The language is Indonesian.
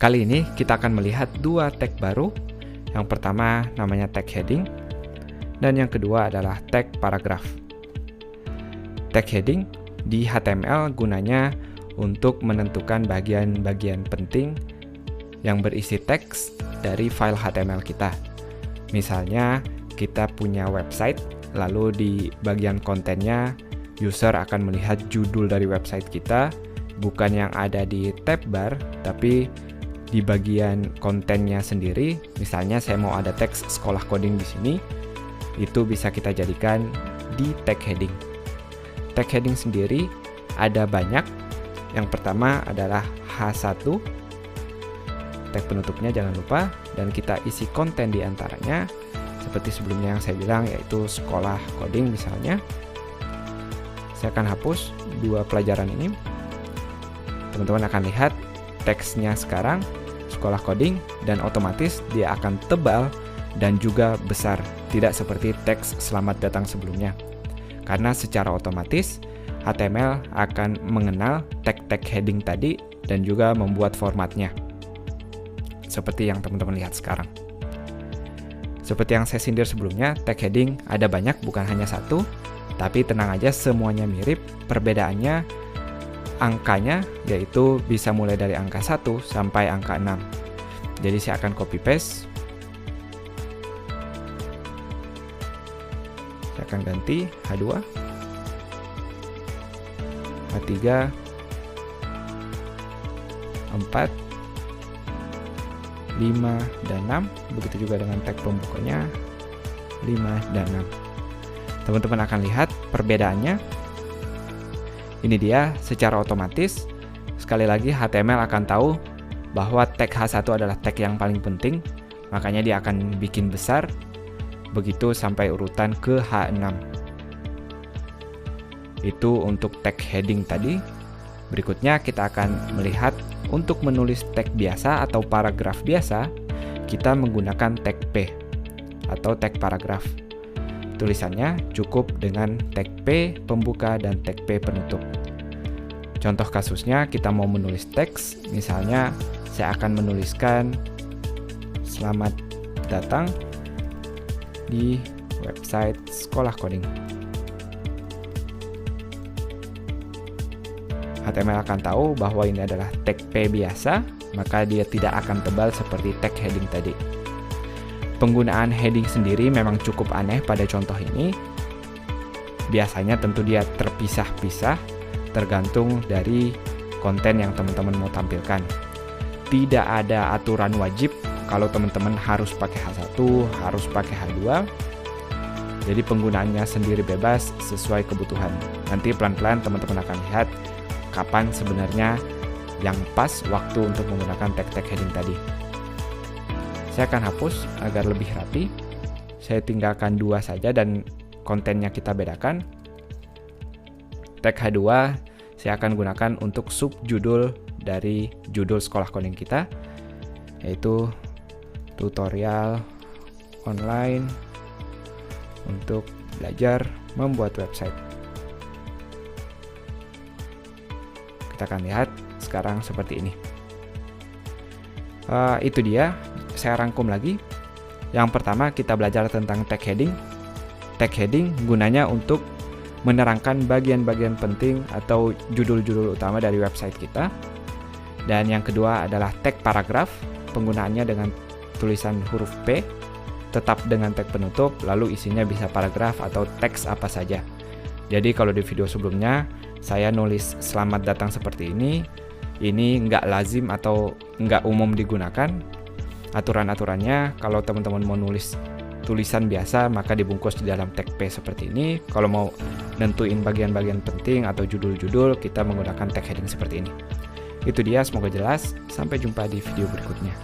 Kali ini kita akan melihat dua tag baru. Yang pertama namanya tag heading, dan yang kedua adalah tag paragraf. Tag heading di HTML gunanya untuk menentukan bagian-bagian penting yang berisi teks dari file HTML kita. Misalnya kita punya website, lalu di bagian kontennya user akan melihat judul dari website kita, bukan yang ada di tab bar, tapi di bagian kontennya sendiri. Misalnya saya mau ada teks sekolah coding di sini, itu bisa kita jadikan di tag heading. Tag heading sendiri ada banyak. Yang pertama adalah H1, tag penutupnya jangan lupa, dan kita isi konten di antaranya seperti sebelumnya yang saya bilang, yaitu sekolah coding misalnya. Saya akan hapus dua pelajaran ini. Teman-teman akan lihat teksnya sekarang sekolah coding, dan otomatis dia akan tebal dan juga besar, tidak seperti teks selamat datang sebelumnya. Karena secara otomatis HTML akan mengenal tag-tag heading tadi dan juga membuat formatnya seperti yang teman-teman lihat sekarang. Seperti yang saya sindir sebelumnya, tag heading ada banyak, bukan hanya satu, tapi tenang aja, semuanya mirip. Perbedaannya angkanya, yaitu bisa mulai dari angka 1 sampai angka 6. Jadi saya akan copy paste. Saya akan ganti H2, H3, 4, 5, dan 6. Begitu juga dengan tag pembukanya 5 dan 6. Teman-teman akan lihat perbedaannya. Ini dia, secara otomatis sekali lagi HTML akan tahu bahwa tag H1 adalah tag yang paling penting, makanya dia akan bikin besar, begitu sampai urutan ke H6. Itu untuk tag heading tadi. Berikutnya kita akan melihat untuk menulis tag biasa atau paragraf biasa, kita menggunakan tag P atau tag paragraf. Tulisannya cukup dengan tag P pembuka dan tag P penutup. Contoh kasusnya, kita mau menulis teks, misalnya saya akan menuliskan selamat datang di website sekolah coding. HTML akan tahu bahwa ini adalah tag P biasa, maka dia tidak akan tebal seperti tag heading tadi. Penggunaan heading sendiri memang cukup aneh pada contoh ini. Biasanya tentu dia terpisah-pisah, tergantung dari konten yang teman-teman mau tampilkan. Tidak ada aturan wajib kalau teman-teman harus pakai H1, harus pakai H2. Jadi penggunaannya sendiri bebas sesuai kebutuhan. Nanti pelan-pelan teman-teman akan lihat kapan sebenarnya yang pas waktu untuk menggunakan tag-tag heading tadi. Saya akan hapus agar lebih rapi. Saya tinggalkan 2 saja dan kontennya kita bedakan. Tag H2 saya akan gunakan untuk subjudul dari judul sekolah coding kita, yaitu tutorial online untuk belajar membuat website. Kita akan lihat sekarang seperti ini. Itu dia. Saya rangkum lagi. Yang pertama kita belajar tentang tag heading. Tag heading gunanya untuk menerangkan bagian-bagian penting atau judul-judul utama dari website kita. Dan yang kedua adalah tag paragraf. Penggunaannya dengan tulisan huruf P, tetap dengan tag penutup, lalu isinya bisa paragraf atau teks apa saja. Jadi kalau di video sebelumnya saya nulis selamat datang seperti ini nggak lazim atau nggak umum digunakan. Aturan-aturannya, kalau teman-teman mau nulis tulisan biasa maka dibungkus di dalam tag P seperti ini. Kalau mau nentuin bagian-bagian penting atau judul-judul, kita menggunakan tag heading seperti ini. Itu dia, semoga jelas. Sampai jumpa di video berikutnya.